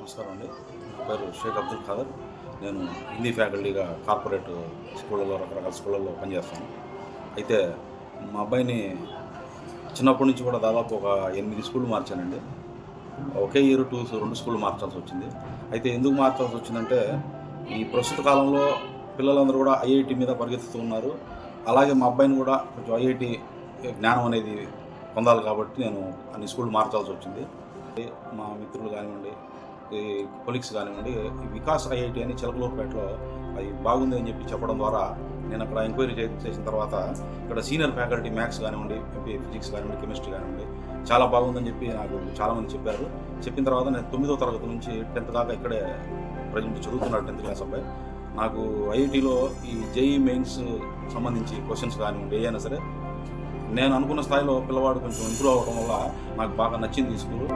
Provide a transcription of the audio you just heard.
నమస్కారం అండి. నా పేరు షేక్ అబ్దుల్ ఖాదర్. నేను హిందీ ఫ్యాకల్టీగా కార్పొరేట్ స్కూళ్ళలో రకరకాల స్కూళ్ళల్లో పనిచేస్తాను. అయితే మా అబ్బాయిని చిన్నప్పటి నుంచి కూడా దాదాపు ఒక 8 స్కూళ్ళు మార్చానండి. ఒకే ఇయర్ 2 స్కూళ్ళు మార్చాల్సి వచ్చింది. అయితే ఎందుకు మార్చాల్సి వచ్చిందంటే ఈ ప్రస్తుత కాలంలో పిల్లలందరూ కూడా ఐఐటి మీద పరిగెత్తుతూ ఉన్నారు. అలాగే మా అబ్బాయిని కూడా కొంచెం ఐఐటి జ్ఞానం అనేది పొందాలి కాబట్టి నేను అన్ని స్కూళ్ళు మార్చాల్సి వచ్చింది. మా మిత్రులు కానివ్వండి, ఈ కొలీగ్స్ కానివ్వండి, ఈ వికాస్ ఐఐటి అని చిలకలూరుపేటలో అది బాగుంది అని చెప్పి చెప్పడం ద్వారా నేను అక్కడ ఎంక్వైరీ చేసిన తర్వాత ఇక్కడ సీనియర్ ఫ్యాకల్టీ మ్యాథ్స్ కానివ్వండి, ఫిజిక్స్ కానివ్వండి, కెమిస్ట్రీ కానివ్వండి చాలా బాగుందని చెప్పి నాకు చాలామంది చెప్పారు. చెప్పిన తర్వాత నేను 9వ తరగతి నుంచి 10th దాకా ఇక్కడే ప్రజెంట్ చదువుతున్నాడు 10th క్లాస్ అబ్బాయి. నాకు ఐఐటిలో ఈ జేఈ మెయిన్స్ సంబంధించి క్వశ్చన్స్ కానివ్వండి ఏదైనా సరే నేను అనుకున్న స్థాయిలో పిల్లవాడు కొంచెం ఇంప్రూవ్ అవ్వడం వల్ల నాకు బాగా నచ్చింది ఈ స్కూలు.